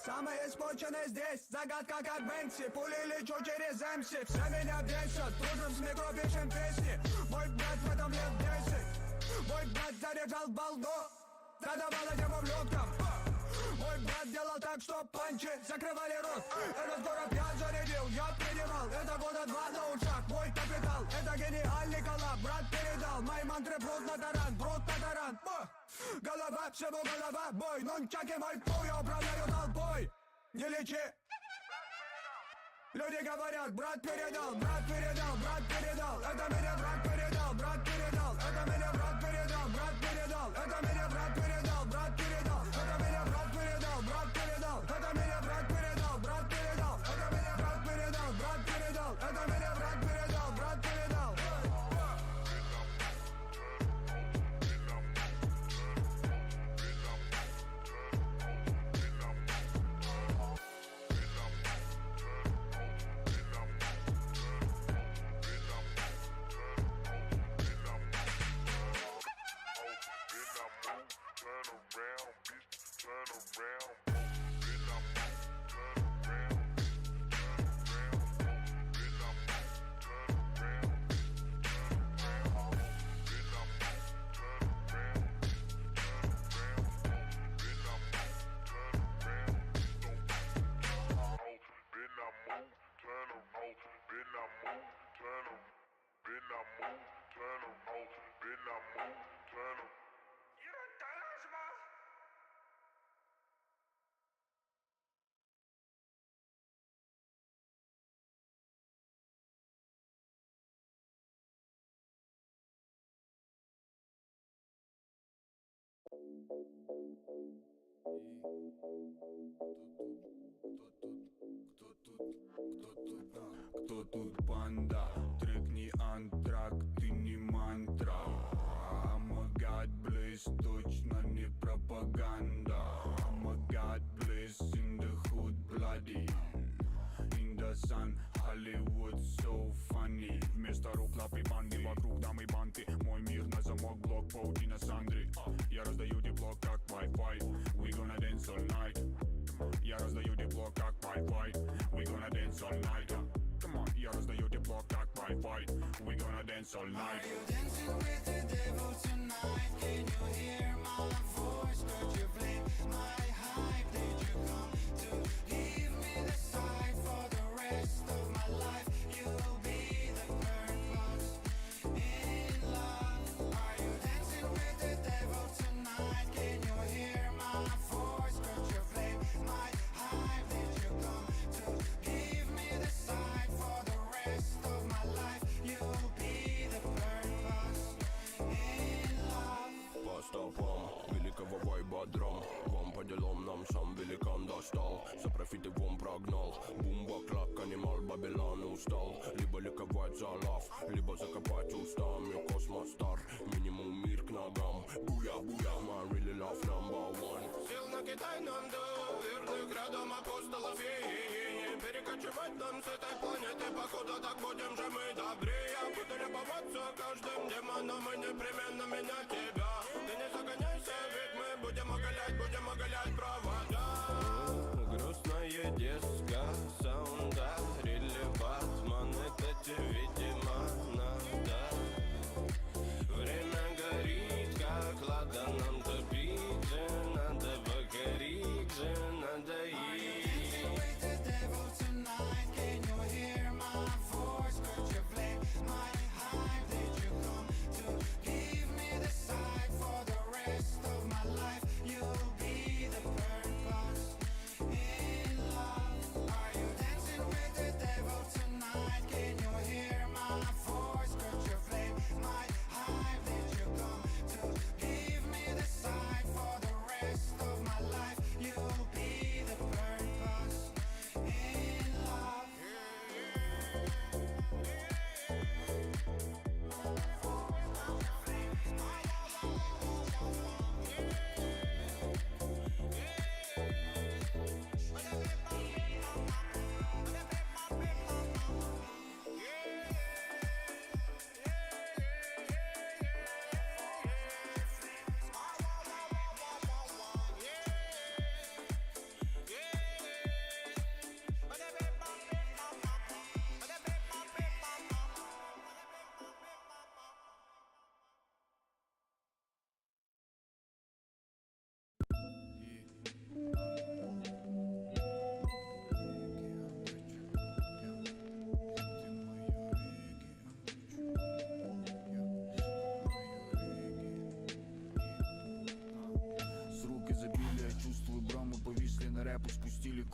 Самые испорченные здесь, загадка как Бенси. Пули лечу через МС, все меня бесят. Дружим с микро, пишем песни. Мой брат в этом лет 10. Мой брат заряжал балду, задавал этим ублюдкам. Мой брат делал так, что панчи закрывали рот. Этот город я зарядил, я принимал. Это года 2 на ушах, мой капитал. Это гениальный коллаб, брат передал. Мои мантры прут на таран. Голова, всему голова, бой. Нунчаки мой пул, я управляю толпой. Не лечи. Люди говорят, брат передал. Это меня брат передал. Это меня брат передал. Это меня брат передал. Это меня брат передал. Это меня брат передал. Это меня брат передал. Это меня брат передал. Кто тут панда? Трек не антракт и не мантра. I'm a god bliss, точно не пропаганда. I'm a god bliss in the hood bloody. In the sun, Hollywood so funny. Вместо рук лапы банды, вокруг дамы банты. Мой мир на замок, блок, паутина Сандры. Я раздаю тепло, как Wi-Fi. We gonna dance all night. Я раздаю тепло, как Wi-Fi. We gonna dance all night. Come on, я раздаю тепло, как Wi-Fi. We gonna dance all night. Are you dancing with the devil tonight? Can you hear my voice? Could you play my hype? Did you come to give me the sight for the rest of my life? You'll be the burn box in love. Are you dancing with the devil tonight? Can you hear my voice? Could you play my hype? Did you come to give me the sight for the rest of my life? You'll be the burn box in love. По стопам великого вайба драм. Вам по делам нам сам великан достал. За профиты вон прогнал. Бумба, клак, анимал, Бабилан устал. Либо ликовать за лав, либо закопать устами. Космостар, минимум мир к ногам. Буя, буя, my really love number one. Сил на Китай нам до верных градом апостолов и не перекочевать нам с этой планеты. Походу так будем же мы добрее. Буду любоваться каждым демоном и непременно менять тебя. Ты не загоняйся, ведь мы будем оголять провода. Грустная диска, саунда, рилли батман, это тебе, видимо, надо. Время горит, как лада, нам топить же надо, покорить же надо и... Of my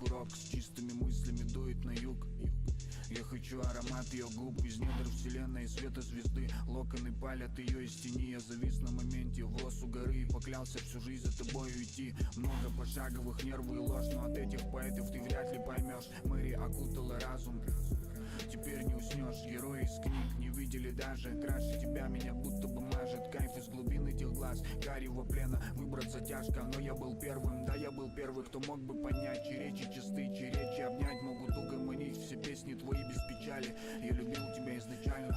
курок, с чистыми мыслями дует на юг. Я хочу аромат ее губ из недр вселенной, света звезды. Локоны палят ее из тени. Я завис на моменте, волос у горы, и поклялся всю жизнь за тобою идти. Много пошаговых, нервы и ложь, но от этих поэтов ты вряд ли поймешь. Мэри окутала разум, теперь не уснешь. Герои из книг не видели даже. Краше тебя меня будто бы мажет. Кайф из глубин этих глаз, карьего плена. Выбраться тяжко, но я был первым. Да, я был первый, кто мог бы понять, чьи речи чисты, чьи речи обнять могут угомонить все песни твои без печали. Я любил тебя изначально.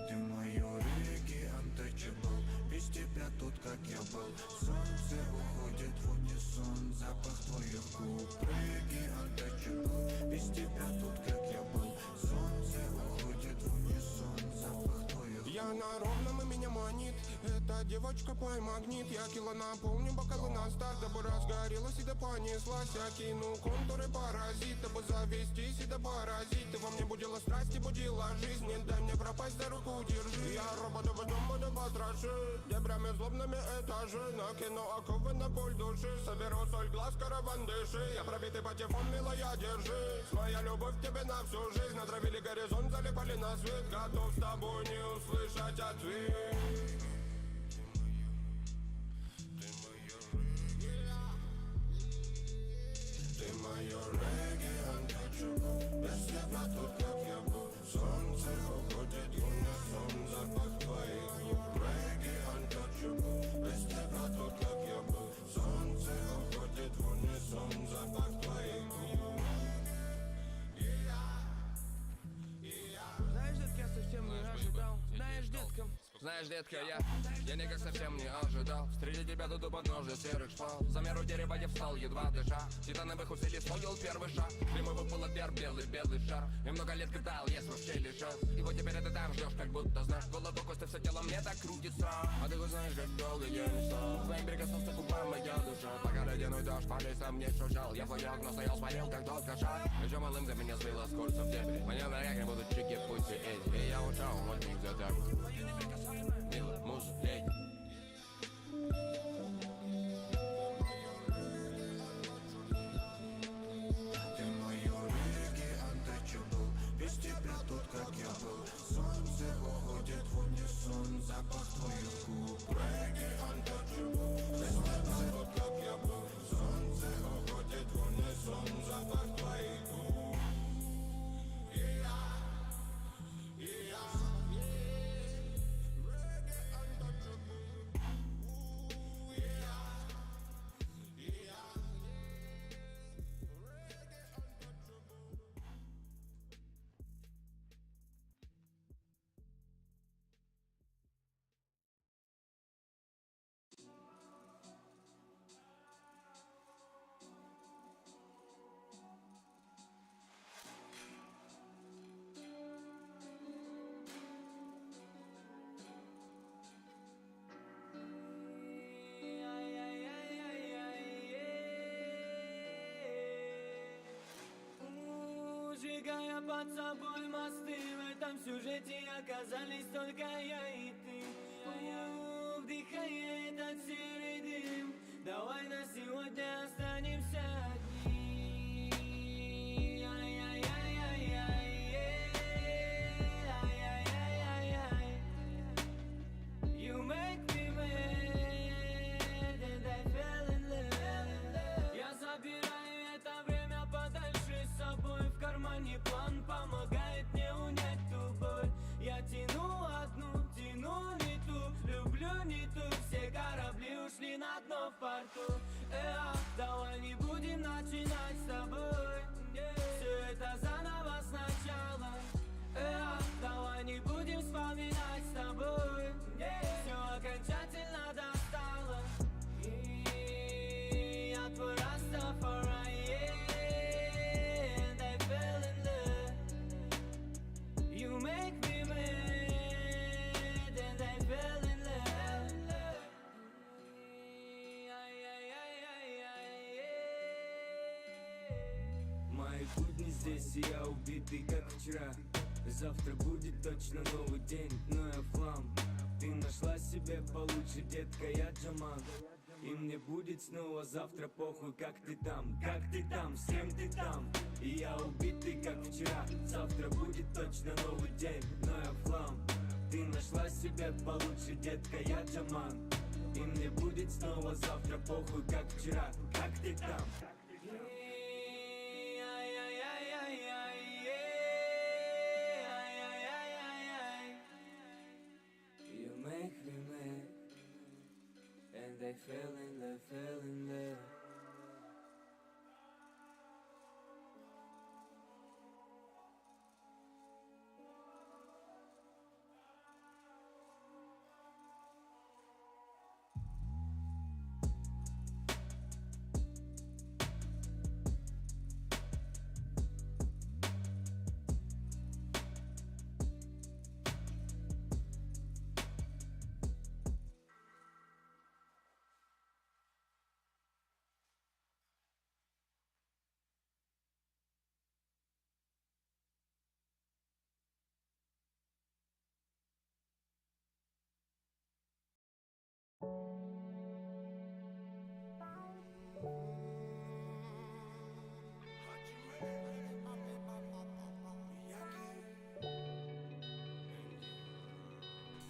Ты мое реки untouchable. Без тебя тут как я был. Солнце уходит в унисон, запах твоих губ. Реки untouchable. Без тебя тут как я был. Солнце уходит в унисон, запах твоих губ. Я на ровном, и меня манит эта девочка пой магнит. Я кило наполню бокалы на старт, дабы разгорелась и да понеслась. Я кину контуры паразит, дабы завестись и да поразить. Ты во мне будила страсть и будила жизнь. Не дай мне пропасть, за руку держи. Я робот, дом буду потрошить дебрями злобными этажи. Накину оковы на боль души. Соберу соль глаз, караван дыши. Я пробитый патефон, милая, держи. Моя любовь тебе на всю жизнь. Натравили горизонт, залипали на свет. Готов с тобой не услышать ответ. Ты мое регги untouchable. Без тебя тут как я был. Солнце уходит в унисон, запах твоих губ. Регги untouchable. Без тебя тут как я был. Солнце уходит в унисон, запах твоих губ. Знаешь, детка, я совсем не ожидал. Знаешь, детка, знаешь, детка, я никак совсем не ожидал встретить тебя тут у подножия серых шпал. За меру дерева я встал, едва дыша. Титановых усилий стоил первый шаг. Прямого было белый шар. И много лет гадал, есть вообще лишь шанс. И вот теперь ты там ждешь, как будто знаешь. Голову кости, все тело мне так крутится. А ты хоть знаешь, как долго я не стал. Твоим прикоснулся к губам моя душа. Пока ледяной дождь по лесам не шуршал. Я в твоих окна стоял, смотрел, как тот кошак. Еще малым за меня сбила с курса в дебри. Мне на реке будут чики, пути эти. И я ушел от них за так. Милый муж, леди. Ты мое реки untouchable. Без тебя тут как я был. Солнце уходит в унисон, запах твоих губ. Реки untouchable. Без тебя тут как я был. Солнце уходит в унисон, запах твоих губ. Сжигая под собой мосты, в этом сюжете оказались только я и ты. Вдыхая этот серый дым, давай на сегодня останемся одни. You make me mad and I fell in love. Я забираю это время подальше с собой. В кармане план помогает мне унять ту боль. Я тяну одну, тяну не ту, люблю не ту. Все корабли ушли на дно в порту. Давай не будем начинать с тобой. Все это заново сначала. Давай не будем вспоминать с тобой. Все окончательно достало. И я твой Rastafari, and I fell in love. You make me mad, and I fell in love. Мои будни здесь, и я убитый, как вчера. Завтра будет точно новый день, но я флам. Ты нашла себе получше, детка, я Джаман. И мне будет снова завтра похуй, как ты там, с кем ты там. И я убитый, как вчера, завтра будет точно новый день, но я в хлам. Ты нашла себе получше, детка, я Джаман. И мне будет снова завтра похуй, как вчера, как ты там. You make me mad, and they fell in love.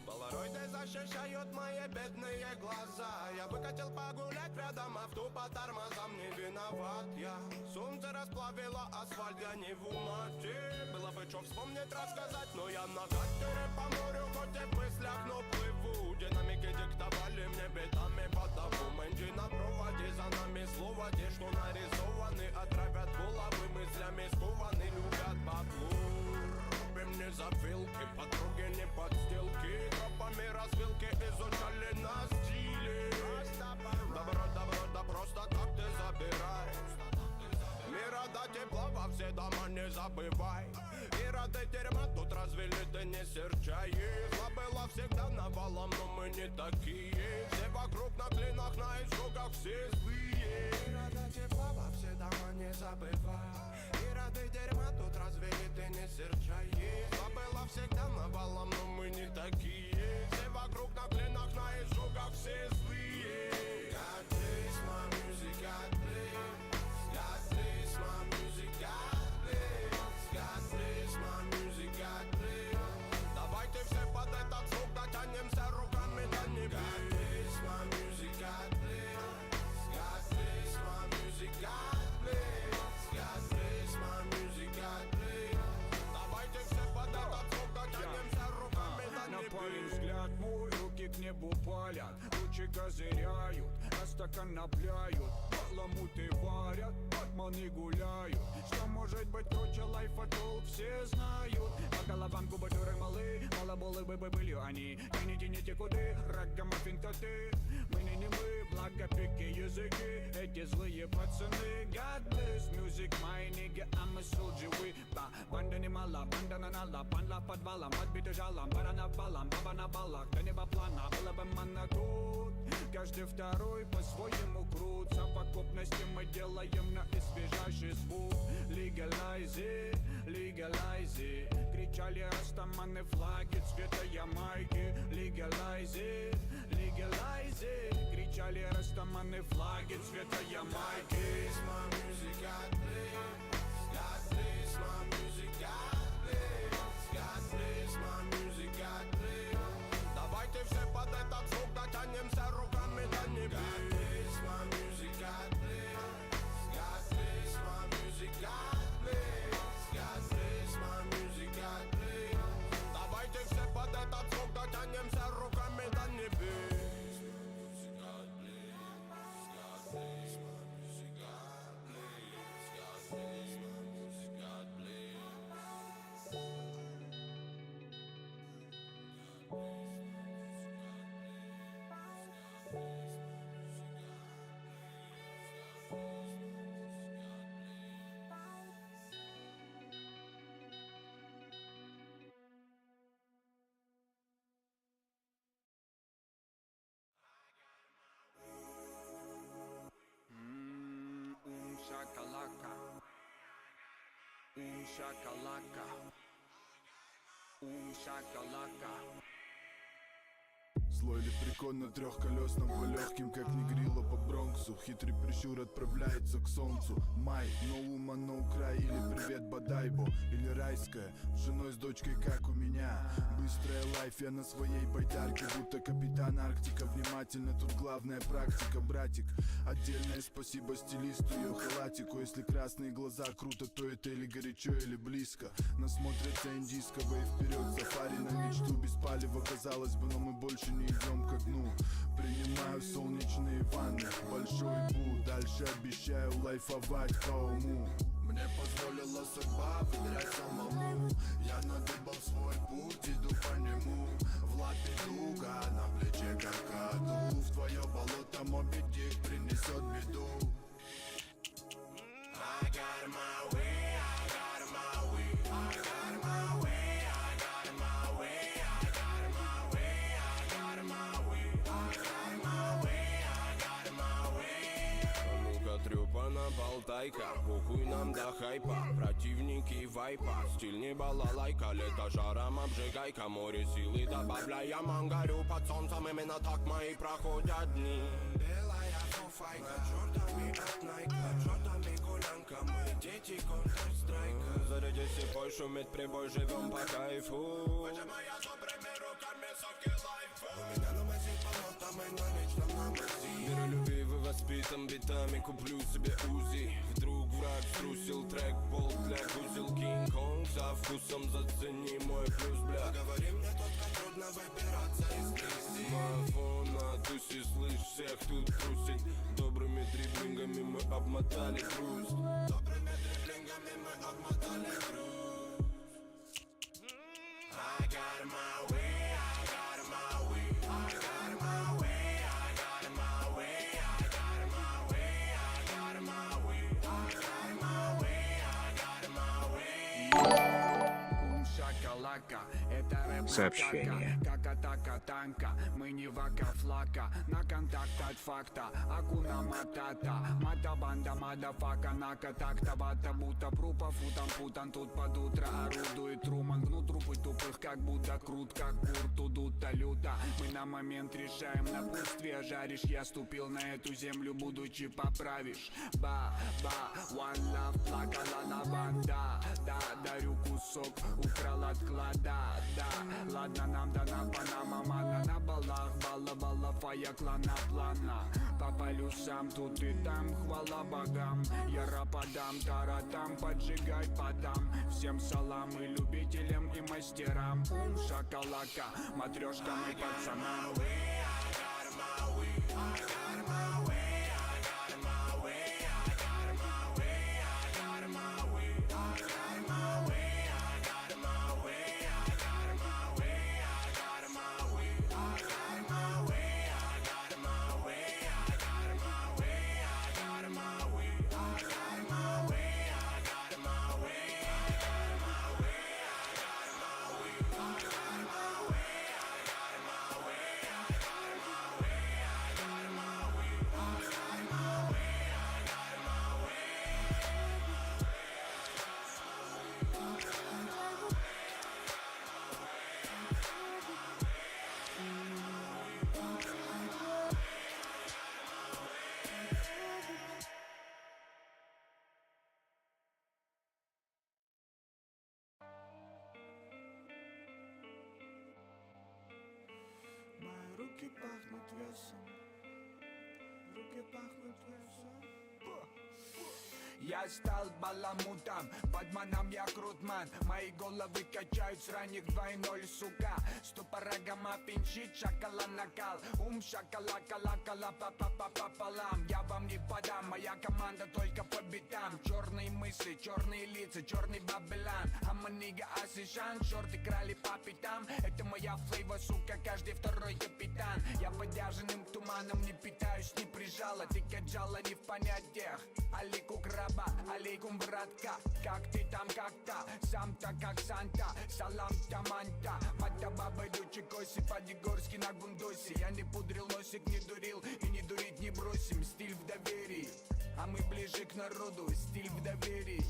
Полароиды защищают мои бедные глаза. Я выкатил погулять рядом авто по тормозам. Не виноват я. Солнце расплавило асфальт, я не в умате. Было бы что вспомнить, рассказать, но я на катере по морю, хоть и в мыслях, но плыву. Динамики диктовали мне битами потому. Мэнди на проводе, за нами слово. Те, что нарисованы, отравят головы мыслями скованы, любят бабло. Мне завилки, подруги не подстилки. Тропами развилки изучали на стиле. Добро, да просто так ты забирай. Мира до тепла во все дома не забывай. И рады дерьма тут развели, ты не серчай. Зла была всегда навалом, но мы не такие. Все вокруг на клинах, на изжогах, все злые. Мира до тепла во все дома не забывай. И рады дерьма тут развели, ты не серчай. Зла была всегда навалом, но мы не такие. Все вокруг на клинах, на изжогах, все злые. God bless my music, God bless. God bless my music, God bless. God bless my music, God bless. Давайте все под этот звук дотянемся руками до небес. God bless my music, God bless. God bless my music, God bless. God bless my music, God bless. Давайте все под этот звук дотянемся руками до небес. Напарен взгляд мой, руки к небу палят. Лучи козыряют, растоконопляют. Баламуты варят, батманы гуляют. Что может быть круче лайфа, толк все знают. По головам губы дуры малы, малоболы бы были они. Тяните куды, рагамаффин-то ты. Мы не мы, благо пики языки. Эти злые пацаны. God bless music, my nigga, I'm a soldier. We банда не мала, банда на нала. Панла в подвалом, отбиты жалом. Бара на балам, баба на балах. До неба плана, было бы манна тут. Каждый второй по-своему крут. Совокупности мы делаем на освежающий звук. Legalize it, legalize it. Кричали растаманы флаги цвета Ямайки. Legalize it, legalize it. Кричали растаманы флаги цвета Ямайки. My music, God bless. God bless my music, God bless. God bless my music, God bless. Давайте все под этот звук дотянемся руками до небес. God bless my music, God bless. God bless my music, God bless. God bless my music, God bless. Давайте все под этот звук дотянемся руками до небес. God bless. God bless my music, God bless. God bless my music, God bless. Shakalaka, shakalaka, shakalaka. зло или прикон на трехколесном по легким, как негрила по Бронксу. Хитрый прищур отправляется к солнцу. Май, но ума, но край, или привет Бадайбо, или райская, с женой с дочкой, как у меня. Быстрая лайф, я на своей байдарке, будто капитан Арктика. Внимательно, тут главная практика, братик. Отдельное спасибо стилисту, ее халатику. Если красные глаза круто, то это или горячо, или близко. Насмотрятся индийского и вперед сафари на мечту. Без палева, казалось бы, но мы больше не идем ко дну. Принимаю солнечные ванны, большой бу. Дальше обещаю лайфовать по уму. Мне позволила судьба выбирать самому. Я надыбал свой путь, иду по нему. В лапе дуга, на плече какаду. В твое болото Моби Дик принесет беду. I got my way, I got my way, I got my way, I got my way, I got my way, I got my way, I got my way, I got my way. А ну-ка, трёпана болтайка, похуй нам до хайпа. Противники вайпа, стиль не балалайка. Лето жаром обжигайка, море силы добавляя. Мангарю под солнцем, именно так мои проходят дни. Белая фуфайка, чёртами от Найка, чёртами гулянка, мы дети Counter-Strike. Зарядись и пой, шумит прибой, живем по кайфу. Выжимая добрыми руками соки лайфа. У меня на мази полота, мы на личном на мази. Миролюбивый, воспитан битами, куплю себе УЗИ. Вдруг враг струсил трек, болт для гузел. Кинг-Конг со вкусом, зацени мой плюс, бля. Говори мне только трудно выбираться из кризи. Мафон на тусе, слышь, всех тут трусить. Добрыми дриблингами мы обмотали грусть. Добрыми дриблингами мы обмотали груз. I got my way, I got my way, I got my way, I got my way, I got my way, I got my way, I got my way, I got my way. Шакалака, это рэп Сообщение. как атака танка. Мы не вака-флака, на контакт от факта. Акуна матата, мата-банда, мадафака. Нака-такта, бата-бута, прупа, футан-путан. Тут под утро орудует Труман. Гнут трупы тупых, как будто крут, как кур. Тудута люта, мы на момент решаем. На путстве жаришь, я ступил на эту землю, будучи поправишь. Ба-ба, one love, плакала лаванда. Да, дарю кусок, украл от клада. Да, ладно, нам дана Панама, мана на балах, бала-бала, фая клана плана. По полюсам тут и там, хвала богам. Я рападам, таратам, поджигай подам. Всем салам и любителям, и мастерам. Шакалака, матрешкам и пацанам. Мои руки пахнут весом, руки пахнут весом. Я стал баламутом, бадманом я крутман. Мои головы качают с ранних 2.0, сука. Ступора гамма пинчит, шакала накал. Шакала-кала-кала, па-па-па-па-полам. Я вам не подам, моя команда только по битам. Черные мысли, черные лица, черный бабелан. Аманига Асишан, шорты крали по пятам. Это моя флейва, сука, каждый второй капитан. Я подержанным туманом не питаюсь, не прижала. Ты каджала не в понятиях. Алику краба, алейкум, братка. Как ты там, как-то, сам-то как Санта. Салам таманта, мата баба дочи коси. По-дегорски на гундосе. Я не пудрил носик, не дурил и не дурить не бросим. Стиль в доверии, а мы ближе к народу. Стиль в доверии.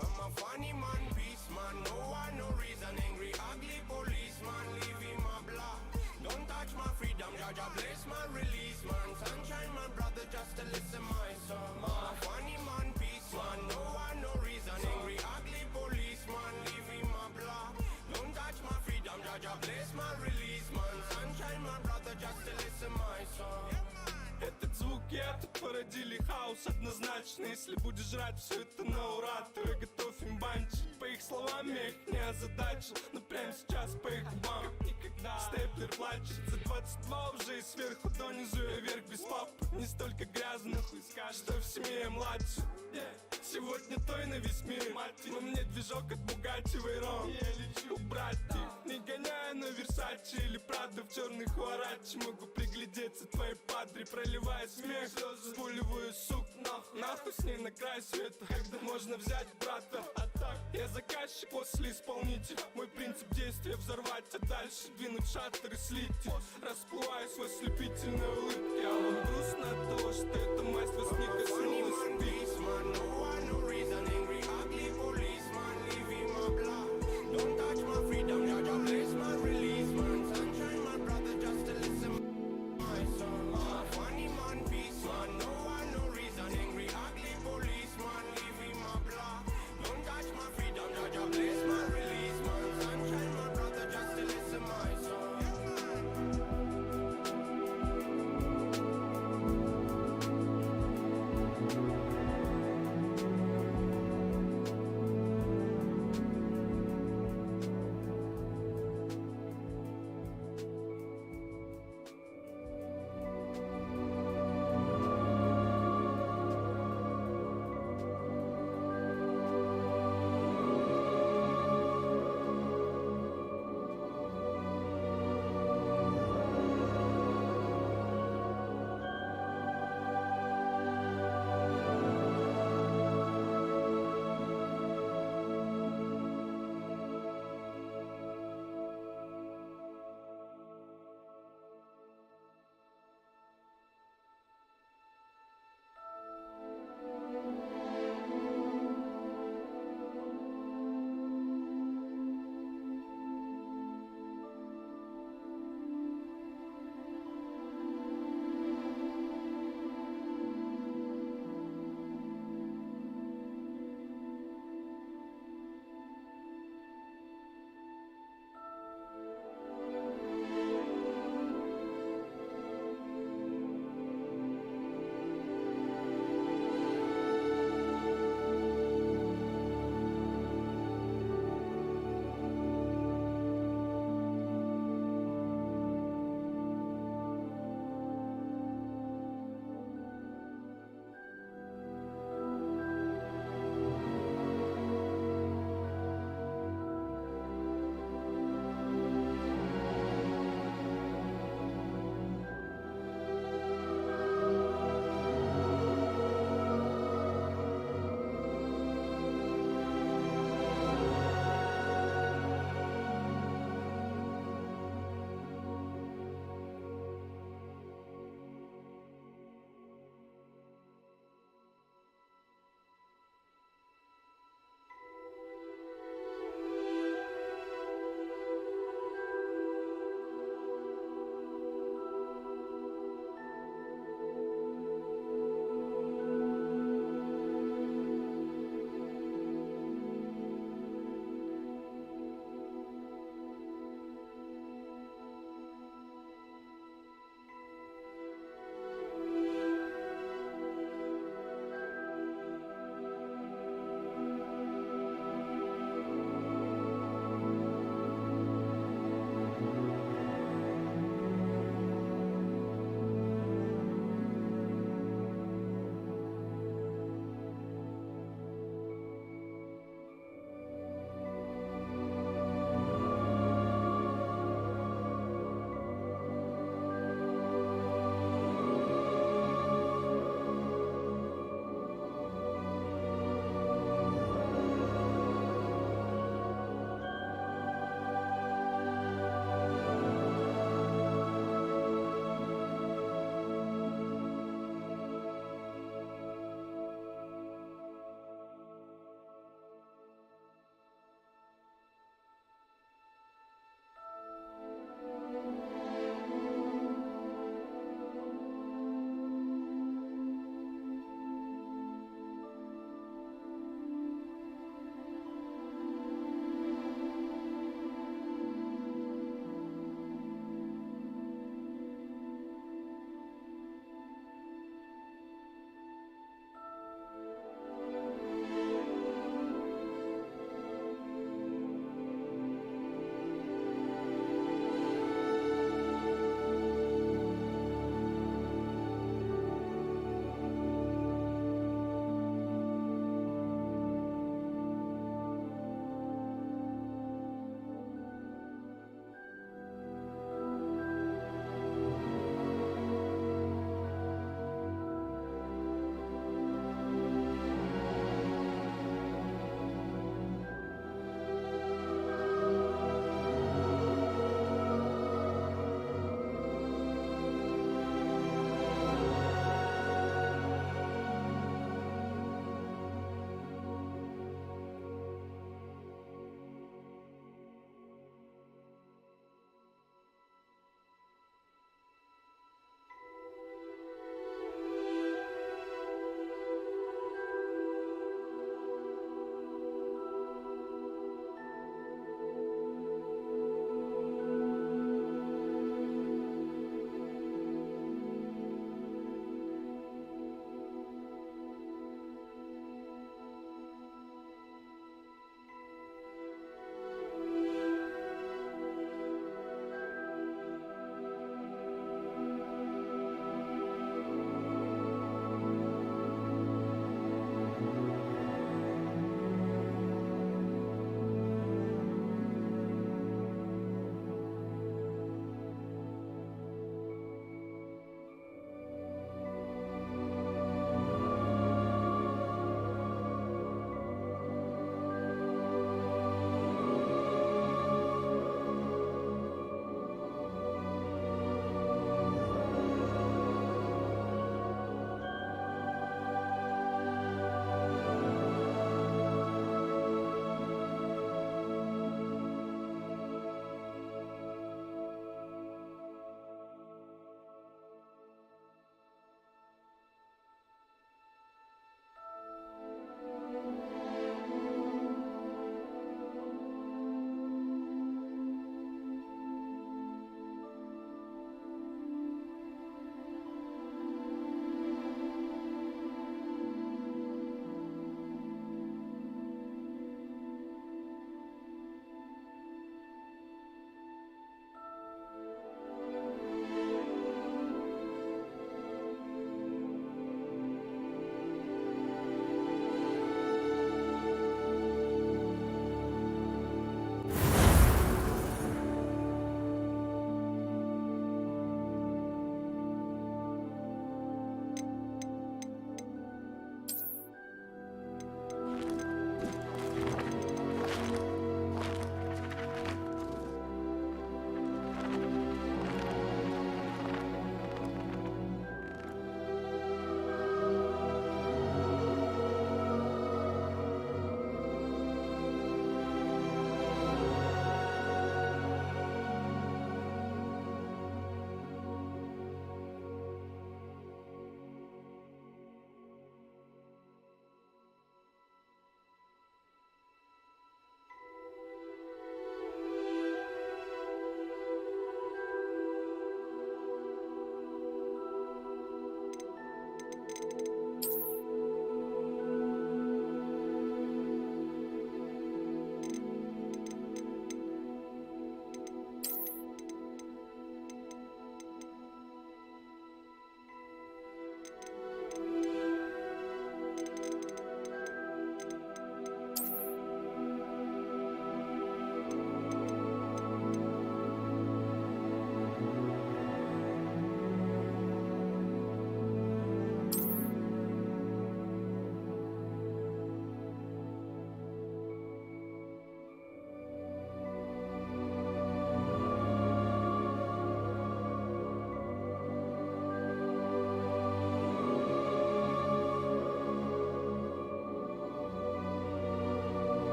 I'm a funny man, peace man, no one, no reason. Angry, ugly policeman, leave him a block. Don't touch my freedom, Jaja bless my release, man. Sunshine, my brother, just to listen my song. Funny man, peace, man. No one, no reason. Angry, ugly policeman, leaving my block. Don't touch my freedom, Jaja bless my release, man. Sunshine, my brother, just to listen my song. Этот звук и этот породили хаос однозначно. Если будешь жрать все это на ура, то я готов им банчить. По их словам я их не озадачил, но прямо сейчас по их губам как никогда степлер плачет. За 22 уже и сверху донизу я вверх без папы. Не столько грязно, хуй скажешь, что в семье я младше. Сегодня той на весь мир, но мне движок от Бугатти Вейрон. Я лечу убрать их, не гоняя на Версаче или Прадо в черных Хуарачи. Могу приглядеться твоей падре, проливая смех, спуливаю сук нахуй с ней на край света. Когда можно взять брата, а так я заказчик, после исполнитель. Мой принцип действия взорвать, а дальше двинуть шаттер и слить. Расплываюсь в ослепительной улыбке, а вам грустно от того, что эта масть вас не коснулась. No one, no reason. Angry, ugly policeman, leaving my block. Don't touch my freedom, Jaja bless my release, man. Sunshine, my brother, just to listen my song. Funny man, peace, man. No one, no reason. Angry, ugly policeman, leaving my block. Don't touch my freedom, Jaja bless my release, man. Sunshine, my brother, just to listen my song.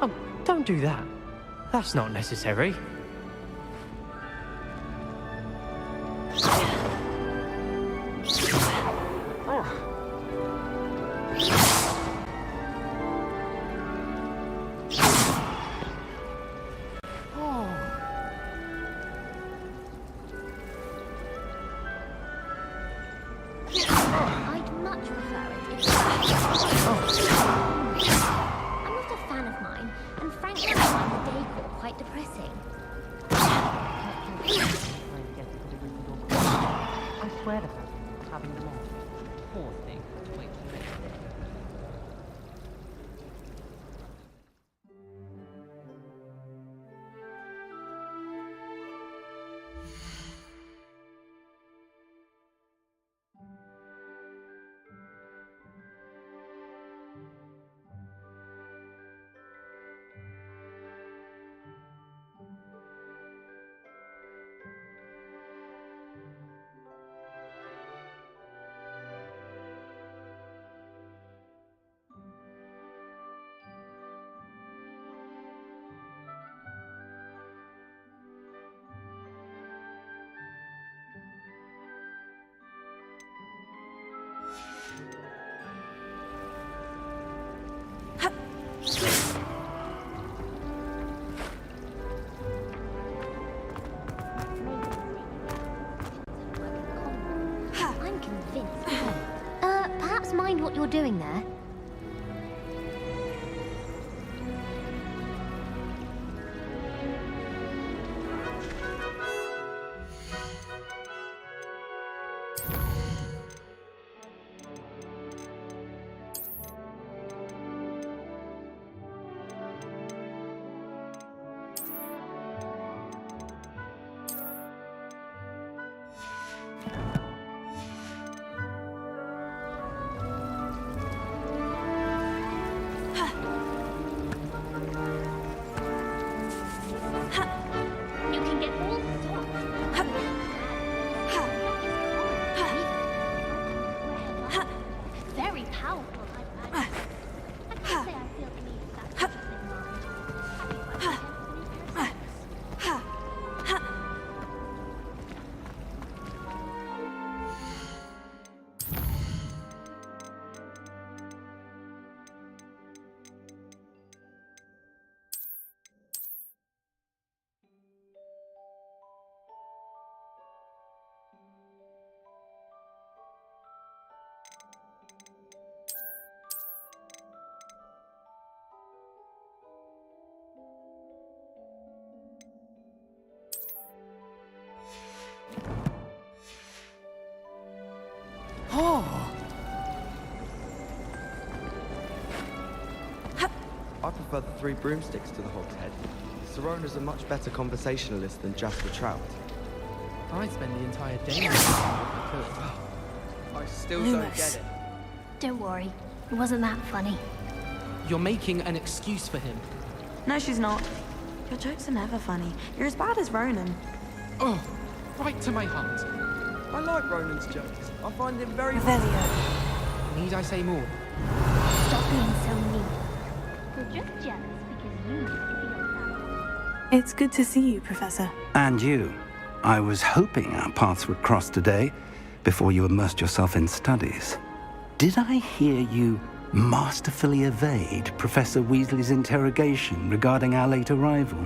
Oh, don't do that. That's not necessary. I'm convinced. Perhaps mind what you're doing there? I prefer the three broomsticks to the hogshead. Sirona's a much better conversationalist than Jasper Trout. I'd spend the entire day with him if I could. I still don't get it. Don't worry, it wasn't that funny. You're making an excuse for him. No, she's not. Your jokes are never funny. You're as bad as Ronan. Oh, right to my heart. I like Ronan's jokes. I find him very... Revelio. Need I say more? Stop being so mean. You're just jealous because you need to be on. It's good to see you, Professor. And you. I was hoping our paths would cross today, before you immersed yourself in studies. Did I hear you masterfully evade Professor Weasley's interrogation regarding our late arrival?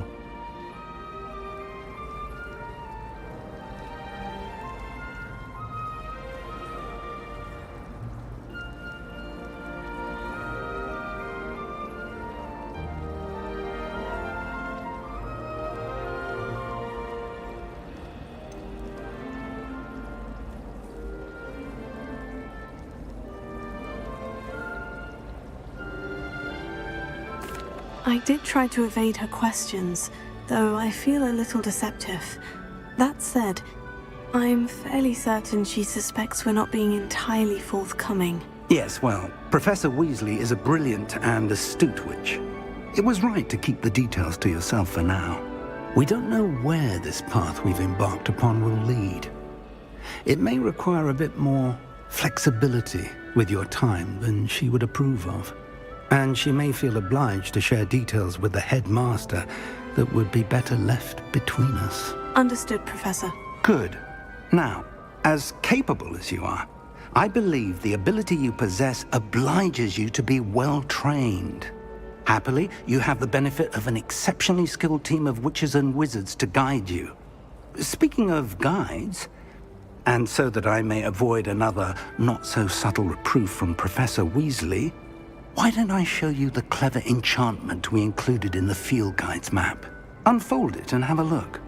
I did try to evade her questions, though I feel a little deceptive. That said, I'm fairly certain she suspects we're not being entirely forthcoming. Yes, well, Professor Weasley is a brilliant and astute witch. It was right to keep the details to yourself for now. We don't know where this path we've embarked upon will lead. It may require a bit more flexibility with your time than she would approve of. and she may feel obliged to share details with the headmaster that would be better left between us. Understood, Professor. Good. Now, as capable as you are, I believe the ability you possess obliges you to be well trained. Happily, you have the benefit of an exceptionally skilled team of witches and wizards to guide you. Speaking of guides, and so that I may avoid another not-so-subtle reproof from Professor Weasley, why don't I show you the clever enchantment we included in the field guide's map? Unfold it and have a look.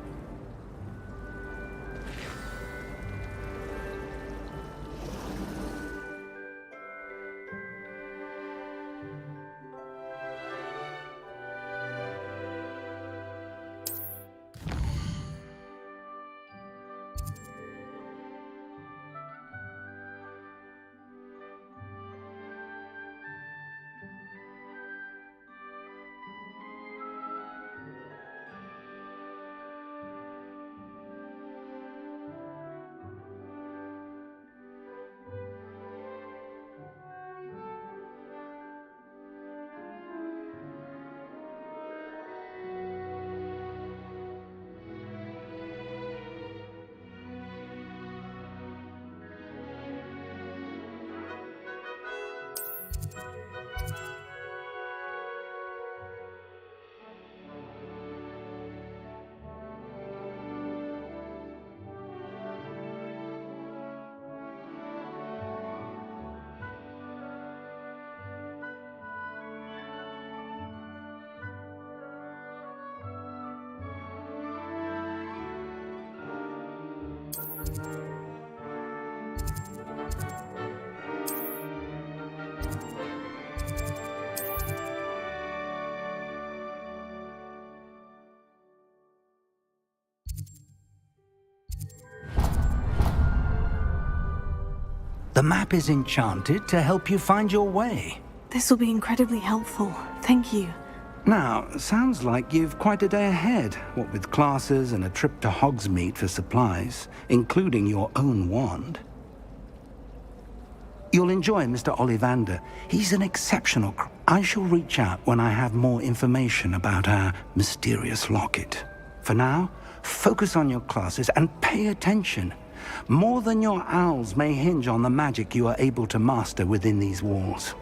The map is enchanted to help you find your way. This will be incredibly helpful. Thank you. Now, sounds like you've quite a day ahead, what with classes and a trip to Hogsmeade for supplies, including your own wand. You'll enjoy Mr. Ollivander. He's an exceptional I shall reach out when I have more information about our mysterious locket. For now, focus on your classes and pay attention. More than your owls may hinge on the magic you are able to master within these walls.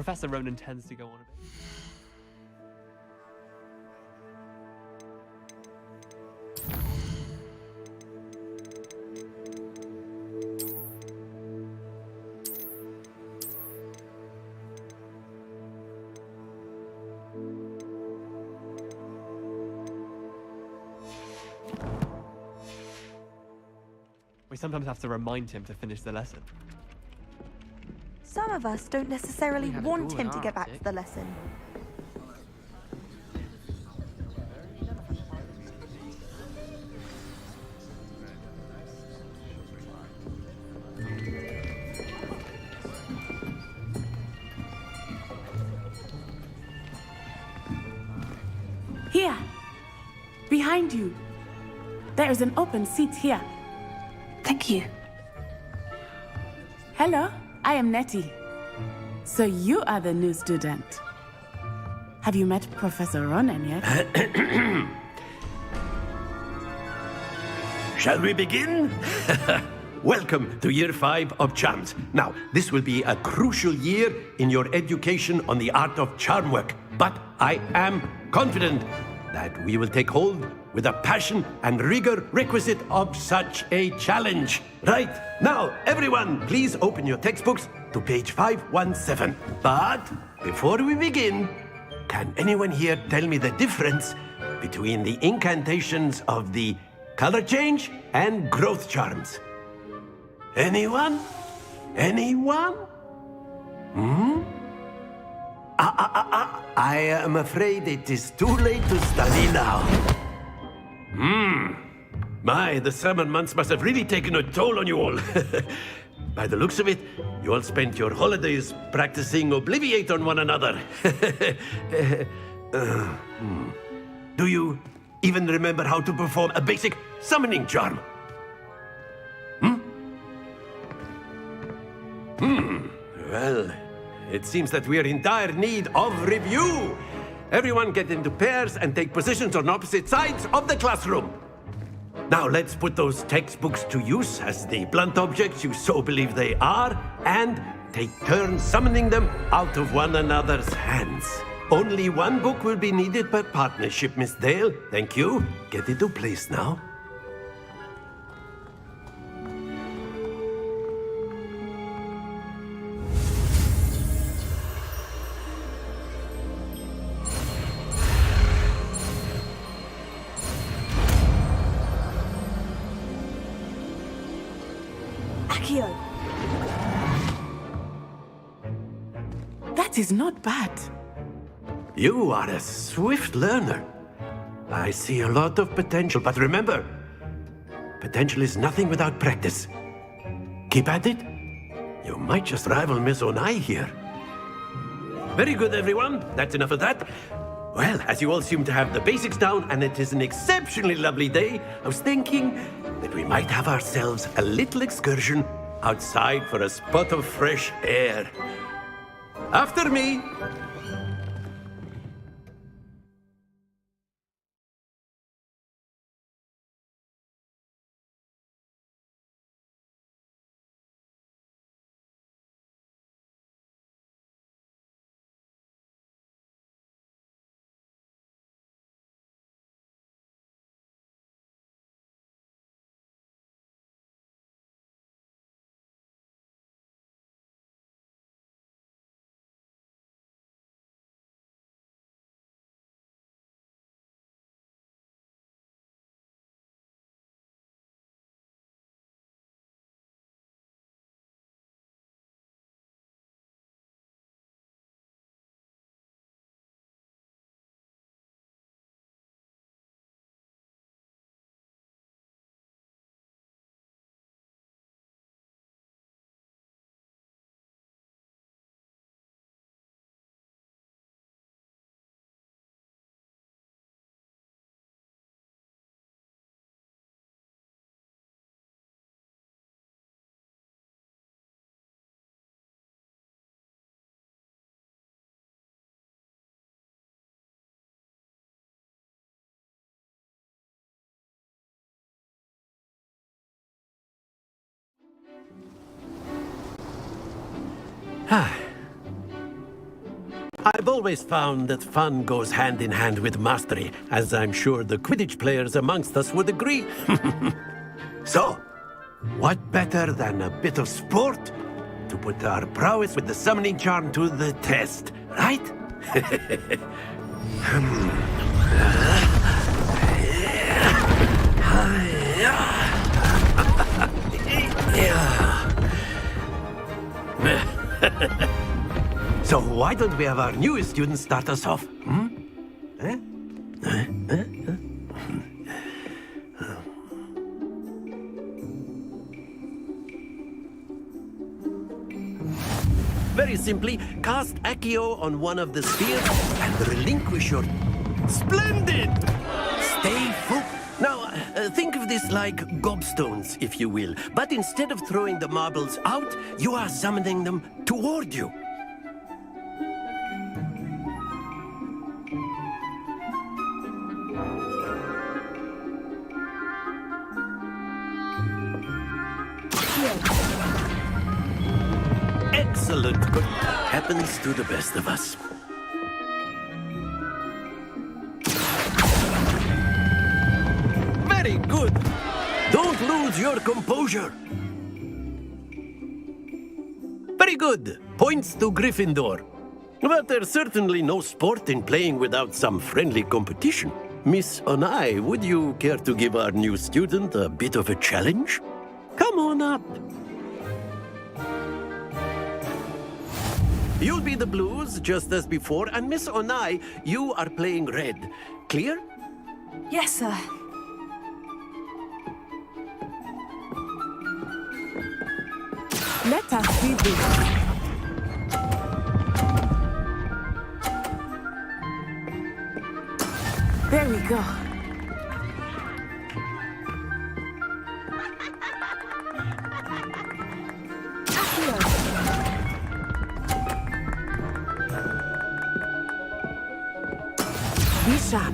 Professor Ronan tends to go on a bit. We sometimes have to remind him to finish the lesson. Some of us don't necessarily We had a want goal him in to get back Arctic. to the lesson. Here! Behind you! There is an open seat here. Thank you. Hello, I am Nettie. So you are the new student. Have you met Professor Ronan yet? Shall we begin? Welcome to Year 5 of Charms. Now, this will be a crucial year in your education on the art of charm work, but I am confident that we will take hold with the passion and rigor requisite of such a challenge. Right, now, everyone, please open your textbooks to page 517. But before we begin, can anyone here tell me the difference between the incantations of the color change and growth charms? Anyone? Anyone? I am afraid it is too late to study now. My, the summer months must have really taken a toll on you all. By the looks of it, you all spent your holidays practicing Obliviate on one another. Do you even remember how to perform a basic summoning charm? Well, it seems that we are in dire need of review. Everyone get into pairs and take positions on opposite sides of the classroom. Now let's put those textbooks to use as the blunt objects you so believe they are, and take turns summoning them out of one another's hands. Only one book will be needed per partnership, Miss Dale. Thank you. Get into place now. Akio! That is not bad. You are a swift learner. I see a lot of potential, but remember, potential is nothing without practice. Keep at it. You might just rival Miss Onai here. Very good, everyone. That's enough of that. Well, as you all seem to have the basics down, and it is an exceptionally lovely day, I was thinking that we might have ourselves a little excursion outside for a spot of fresh air. After me. I've always found that fun goes hand in hand with mastery, as I'm sure the Quidditch players amongst us would agree. So, what better than a bit of sport to put our prowess with the summoning charm to the test, right? So why don't we have our newest student start us off? Very simply, cast Accio on one of the spheres and relinquish your... Splendid! Stay focused. Now, think of this like gobstones, if you will. But instead of throwing the marbles out, you are summoning them toward you. Excellent. Good. Happens to the best of us. Very good. Don't lose your composure. Very good. Points to Gryffindor. But there's certainly no sport in playing without some friendly competition. Miss Onai, would you care to give our new student a bit of a challenge? Come on up. You'll be the blues, just as before, and Miss Onai, you are playing red. Clear? Yes, sir. Let us see this. There we go. Be sharp.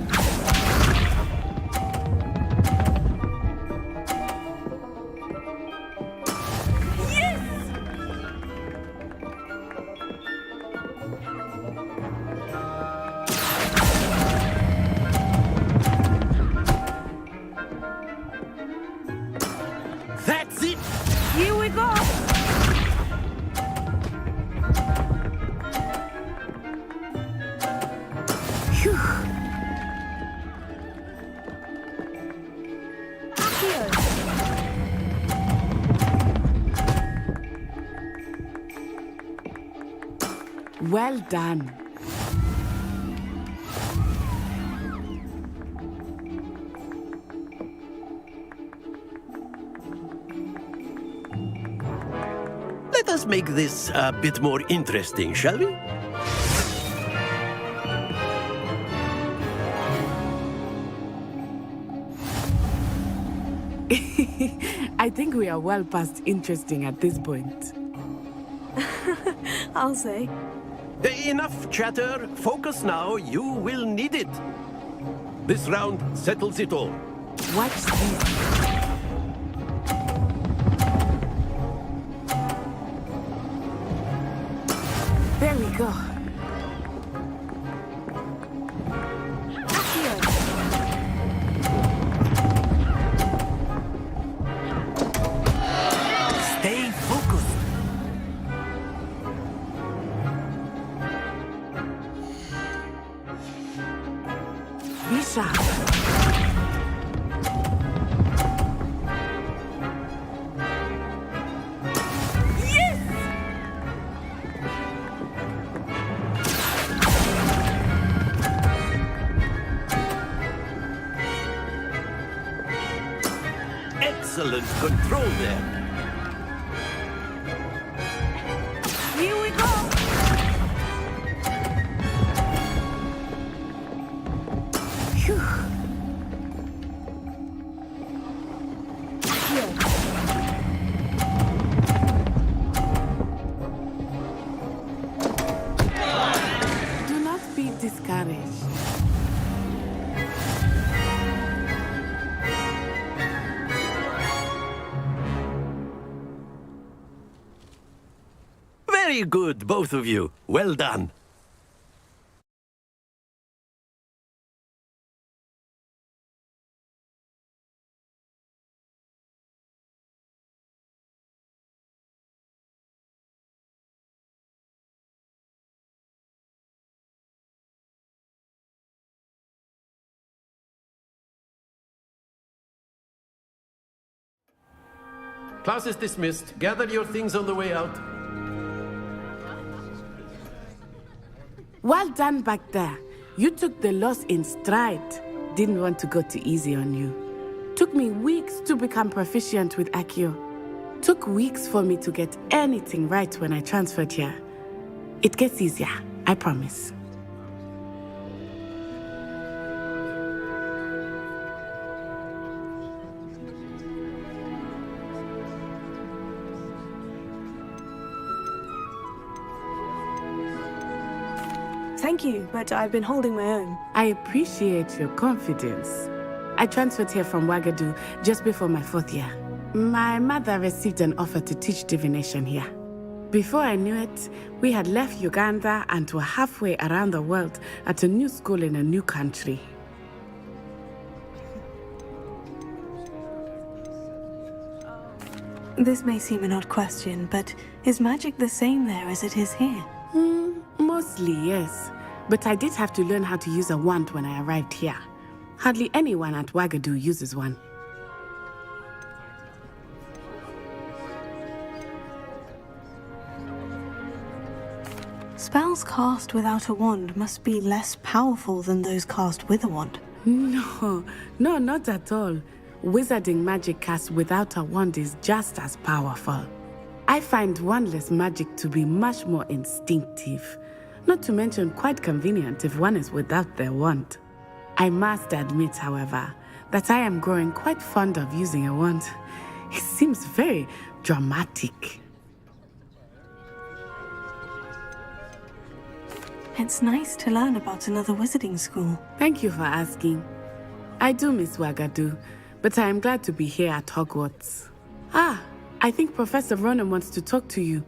That's it! Here we go! Phew. Well done. Let us make this a bit more interesting, shall we? I think we are well past interesting at this point. I'll say. Enough chatter. Focus now. You will need it. This round settles it all. Watch this. There we go. Stay focused. Be sharp. Excellent control there. Here we go! Phew. Do not be discouraged. Very good, both of you. Well done. class is dismissed. Gather your things on the way out. Well done back there. You took the loss in stride. Didn't want to go too easy on you. Took me weeks to become proficient with Accio. Took weeks for me to get anything right when I transferred here. It gets easier, I promise. Thank you, but I've been holding my own. I appreciate your confidence. I transferred here from Ouagadougou just before my 4th year. My mother received an offer to teach divination here. Before I knew it, we had left Uganda and were halfway around the world at a new school in a new country. This may seem an odd question, but is magic the same there as it is here? Mostly, yes. But I did have to learn how to use a wand when I arrived here. Hardly anyone at Ouagadougou uses one. Spells cast without a wand must be less powerful than those cast with a wand. No, not at all. Wizarding magic cast without a wand is just as powerful. I find wandless magic to be much more instinctive. Not to mention quite convenient if one is without their wand. I must admit, however, that I am growing quite fond of using a wand. It seems very dramatic. It's nice to learn about another wizarding school. Thank you for asking. I do miss Ouagadougou, but I am glad to be here at Hogwarts. I think Professor Ronan wants to talk to you.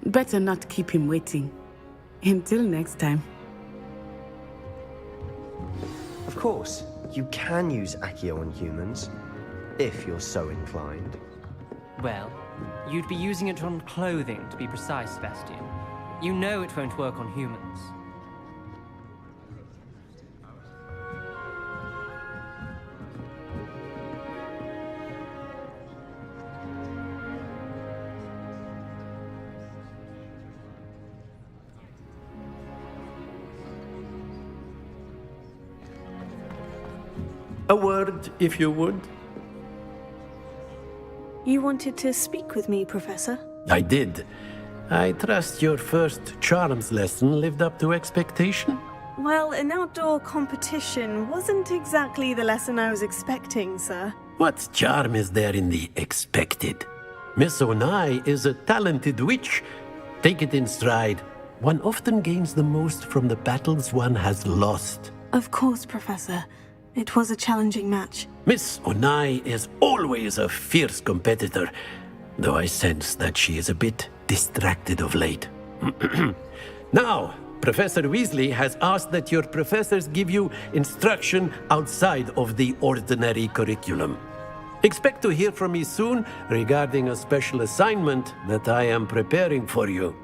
Better not keep him waiting. Until next time. Of course, you can use Accio on humans, if you're so inclined. Well, you'd be using it on clothing, to be precise, Sebastian. You know it won't work on humans. A word, if you would. You wanted to speak with me, Professor? I did. I trust your first charms lesson lived up to expectation? Well, an outdoor competition wasn't exactly the lesson I was expecting, sir. What charm is there in the expected? Miss Onai is a talented witch. Take it in stride. One often gains the most from the battles one has lost. Of course, Professor. It was a challenging match. Miss Onai is always a fierce competitor, though I sense that she is a bit distracted of late. Now, Professor Weasley has asked that your professors give you instruction outside of the ordinary curriculum. Expect to hear from me soon regarding a special assignment that I am preparing for you.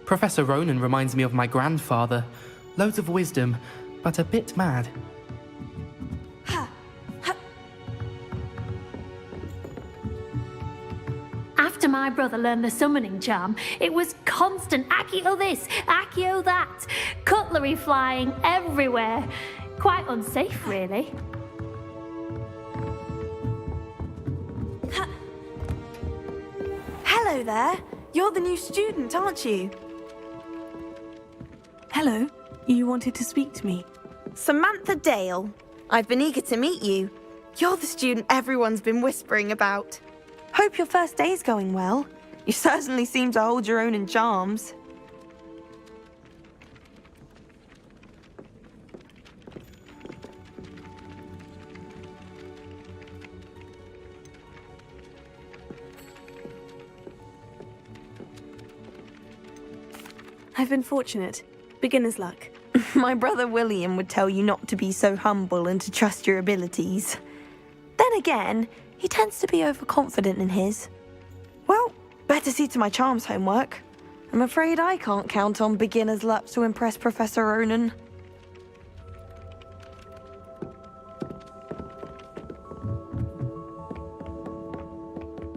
Professor Ronan reminds me of my grandfather. Loads of wisdom, but a bit mad. After my brother learned the summoning charm, it was constant Accio this, Accio that, cutlery flying everywhere. Quite unsafe, really. Hello there. You're the new student, aren't you? Hello. You wanted to speak to me? Samantha Dale. I've been eager to meet you. You're the student everyone's been whispering about. Hope your first day's going well. You certainly seem to hold your own in charms. I've been fortunate. Beginner's luck. My brother William would tell you not to be so humble and to trust your abilities. Then again, he tends to be overconfident in his. Well, better see to my charms homework. I'm afraid I can't count on beginner's luck to impress Professor Ronan.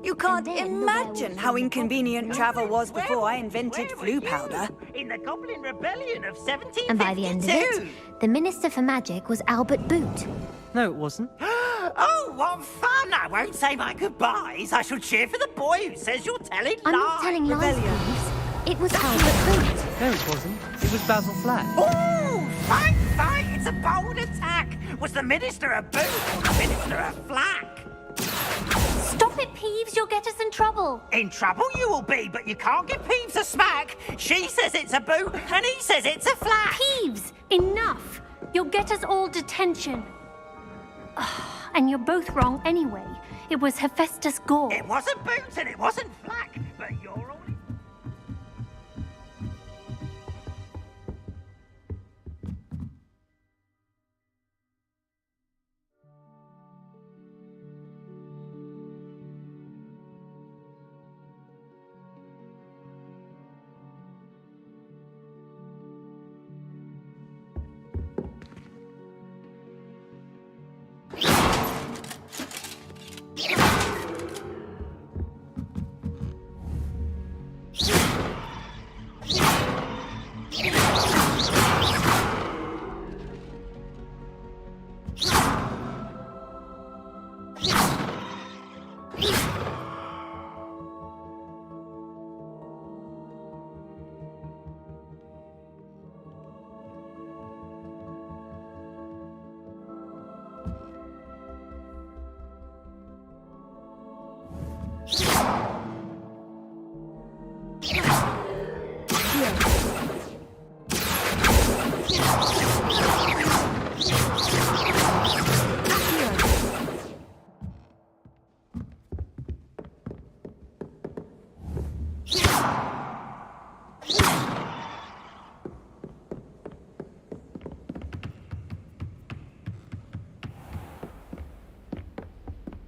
You can't imagine how inconvenient travel was before I invented flu powder. In the Goblin Rebellion of 1752. And by the end of it, the Minister for Magic was Albert Boot. No, it wasn't. Oh, what fun! I won't say my goodbyes. I shall cheer for the boy who says you're telling lies. I'm not telling lies, Reeves. It was Albert Boot. No, it wasn't. It was Basil Flack. Oh, fight, fight! It's a bold attack. Was the Minister a boot or the Minister a flack? Stop it, Peeves, you'll get us in trouble. In trouble you will be, but you can't give Peeves a smack. She says it's a boot, and he says it's a flack. Peeves, enough. You'll get us all detention. And you're both wrong anyway. It was Hephaestus Gore. It wasn't boot and it wasn't flack, but you're all...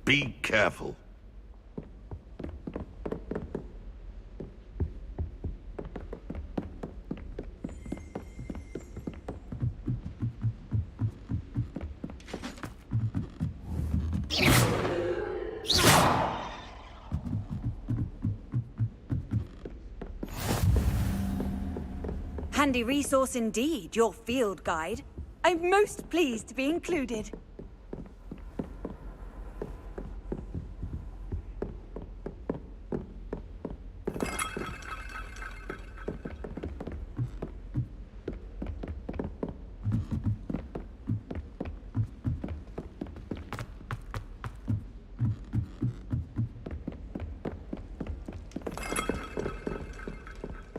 Be careful. Handy resource indeed, your field guide. I'm most pleased to be included.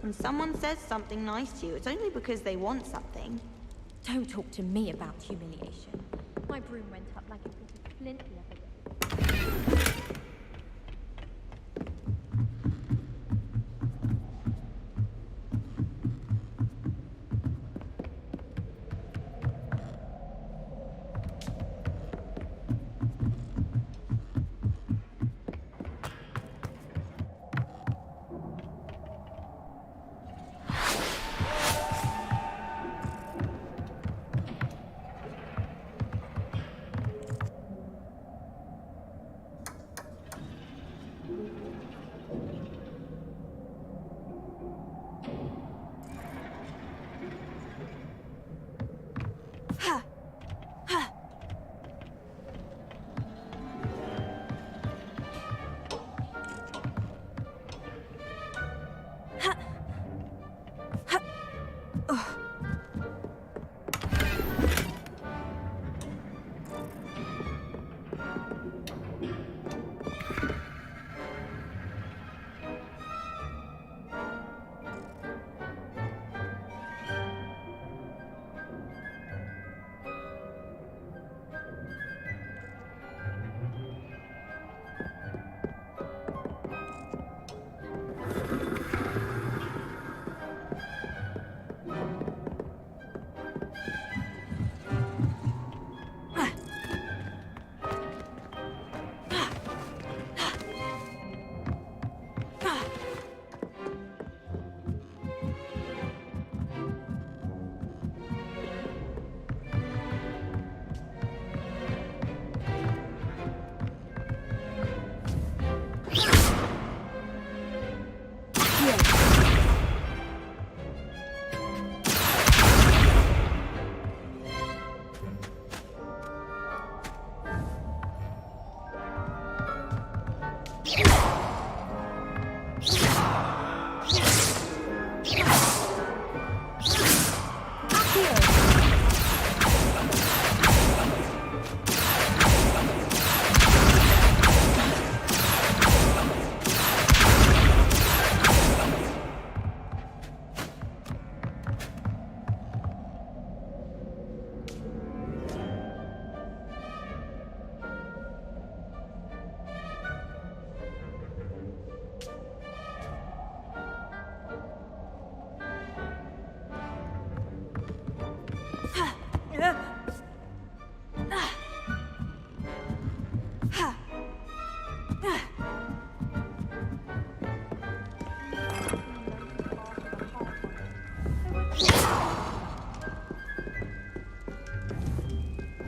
When someone says something nice to you, it's only because they want something. Don't talk to me about humiliation. My broom went up like a bit of flint the other day.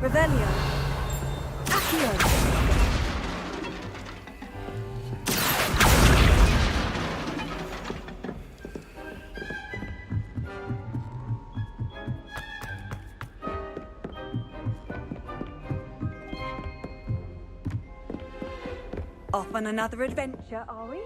Revelio. Accio. Off on another adventure, are we?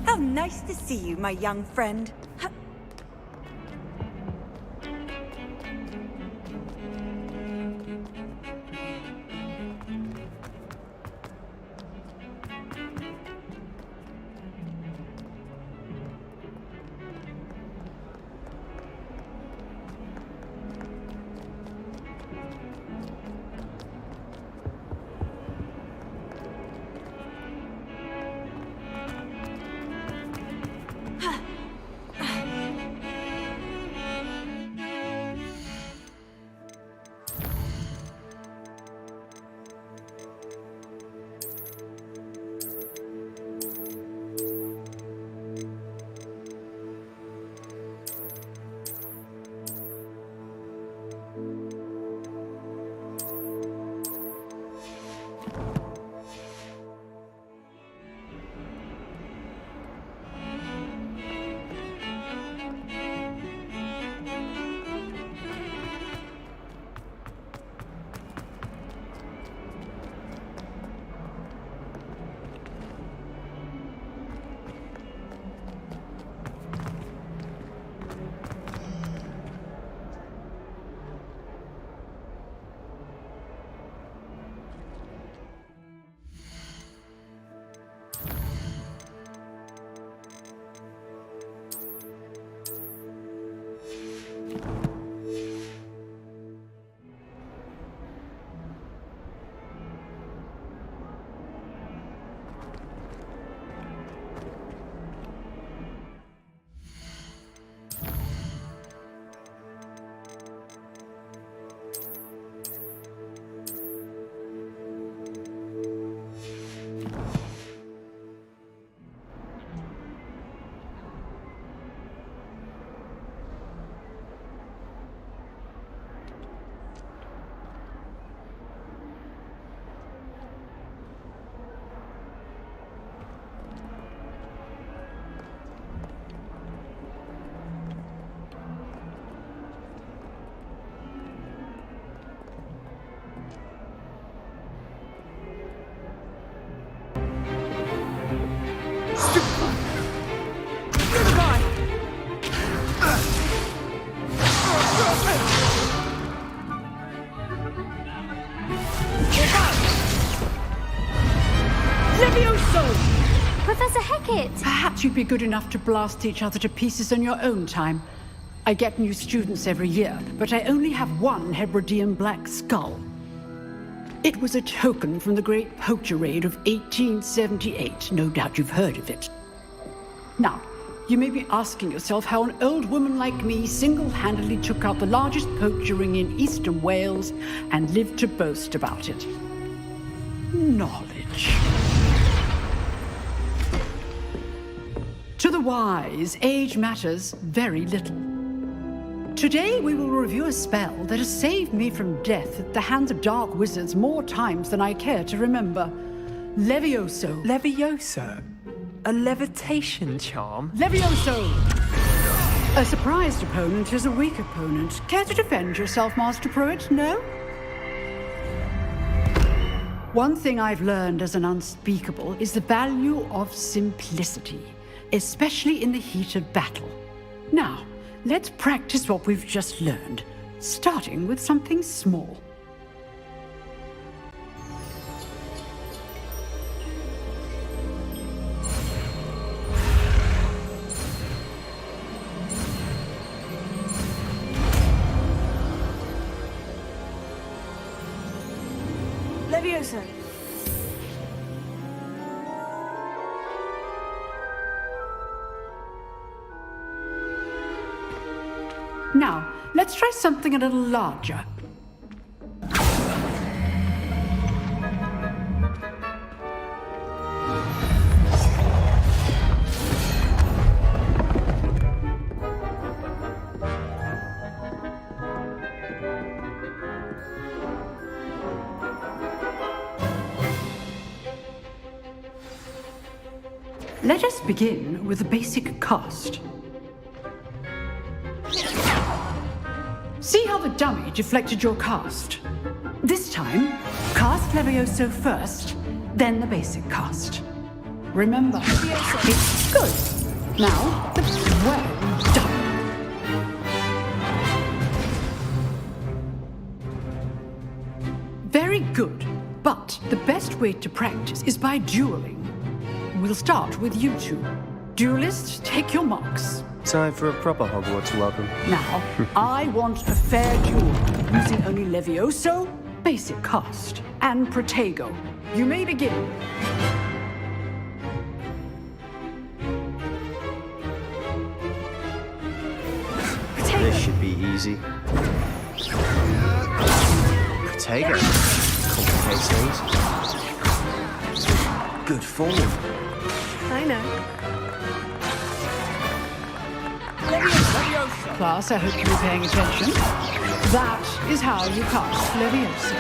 How nice to see you, my young friend. it. Perhaps you'd be good enough to blast each other to pieces in your own time. I get new students every year, but I only have one Hebridean black skull. It was a token from the Great Poacher Raid of 1878. No doubt you've heard of it. Now, you may be asking yourself how an old woman like me single-handedly took out the largest poacher ring in eastern Wales and lived to boast about it. Knowledge. To the wise, age matters very little. Today we will review a spell that has saved me from death at the hands of dark wizards more times than I care to remember. Levioso. Levioso? A levitation charm? Levioso! A surprised opponent is a weak opponent. Care to defend yourself, Master Pruitt? No? One thing I've learned as an unspeakable is the value of simplicity, especially in the heat of battle. Now, let's practice what we've just learned, starting with something small. Levioso. Now, let's try something a little larger. Let us begin with the basic cast. See how the dummy deflected your cast? This time, cast Levioso first, then the basic cast. Remember, it's good. Now, well done. Very good, but the best way to practice is by dueling. We'll start with you two. Duelists, take your marks. Time for a proper Hogwarts welcome. Now, I want a fair duel, using only Levioso, basic cast, and Protego. You may begin. This should be easy. Protego. Complicates things. Good form. I know. Levioso. Class, I hope you were paying attention. That is how you cast Levioso.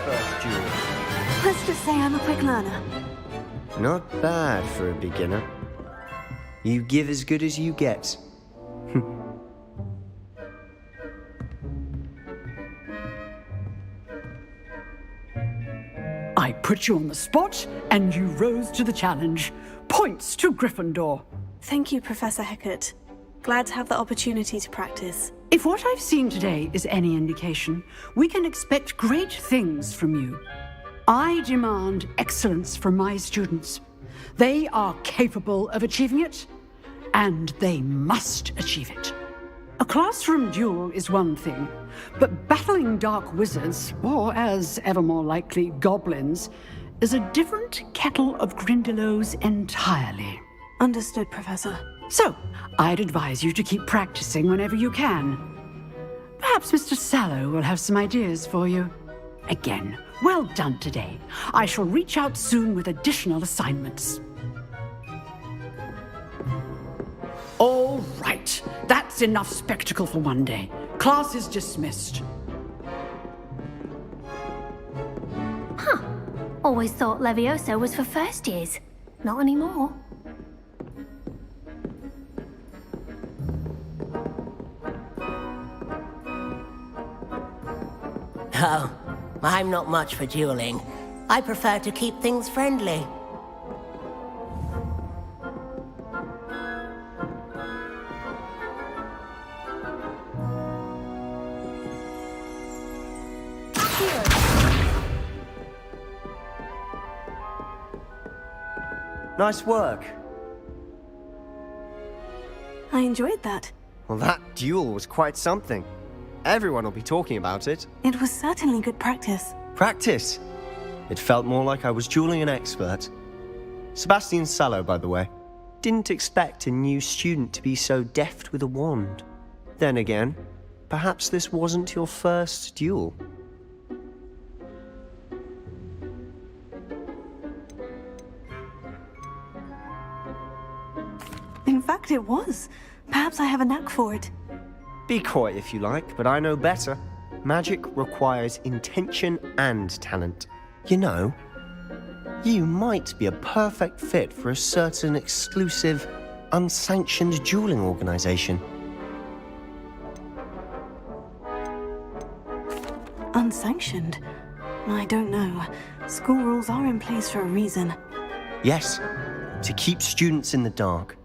First duel. Let's just say I'm a quick learner. Not bad for a beginner. You give as good as you get. I put you on the spot, and you rose to the challenge. Points to Gryffindor. Thank you, Professor Hecat. Glad to have the opportunity to practice. If what I've seen today is any indication, we can expect great things from you. I demand excellence from my students. They are capable of achieving it, and they must achieve it. A classroom duel is one thing, but battling dark wizards, or as ever more likely, goblins, is a different kettle of Grindylows entirely. Understood, Professor. So, I'd advise you to keep practicing whenever you can. Perhaps Mr. Sallow will have some ideas for you. Again, well done today. I shall reach out soon with additional assignments. All right, that's enough spectacle for one day. Class is dismissed. Huh. Always thought Levioso was for first years. Not anymore. Oh, I'm not much for dueling. I prefer to keep things friendly. Nice work. I enjoyed that. Well, that duel was quite something. Everyone will be talking about it. It was certainly good practice. Practice? It felt more like I was dueling an expert. Sebastian Sallow, by the way. Didn't expect a new student to be so deft with a wand. Then again, perhaps this wasn't your first duel. In fact, it was. Perhaps I have a knack for it. Be coy if you like, but I know better. Magic requires intention and talent. You know, you might be a perfect fit for a certain exclusive, unsanctioned dueling organization. Unsanctioned? I don't know. School rules are in place for a reason. Yes, to keep students in the dark.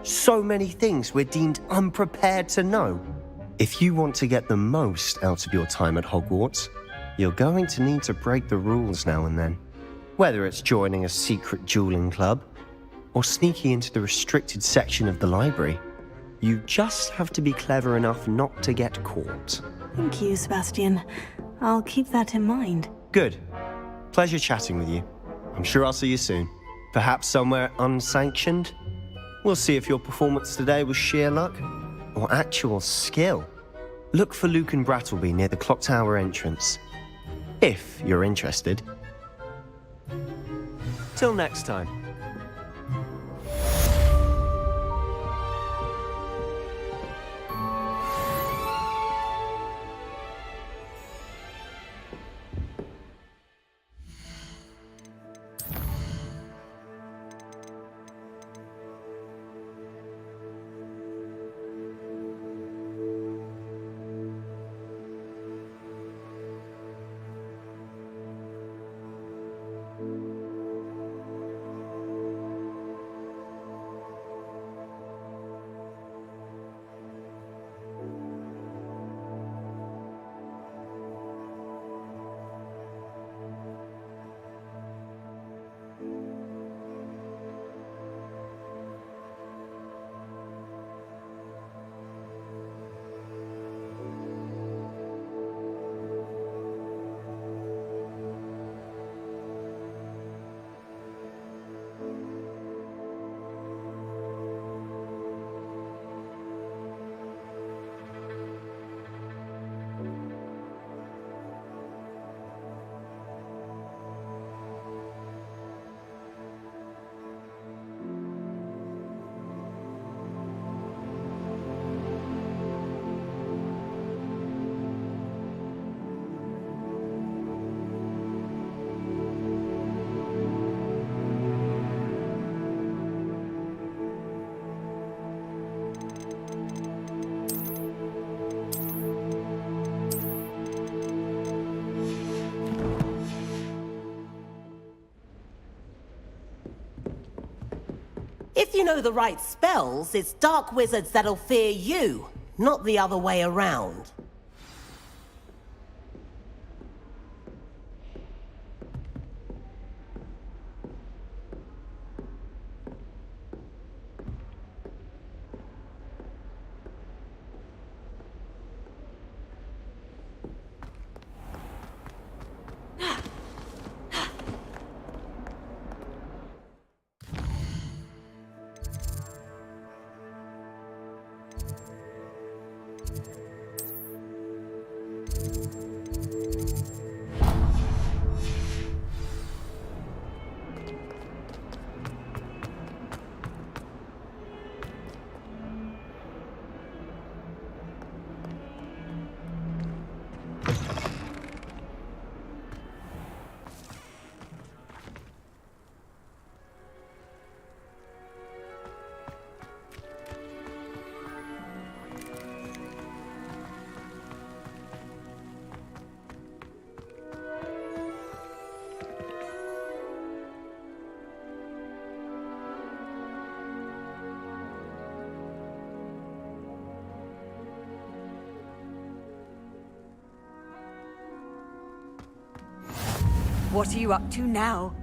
So many things we're deemed unprepared to know. If you want to get the most out of your time at Hogwarts, you're going to need to break the rules now and then. Whether it's joining a secret dueling club, or sneaking into the restricted section of the library, you just have to be clever enough not to get caught. Thank you, Sebastian. I'll keep that in mind. Good. Pleasure chatting with you. I'm sure I'll see you soon. Perhaps somewhere unsanctioned? We'll see if your performance today was sheer luck or actual skill. Look for Luke and Brattleby near the clock tower entrance, if you're interested. Till next time. If you know the right spells, it's dark wizards that'll fear you, not the other way around. What are you up to now?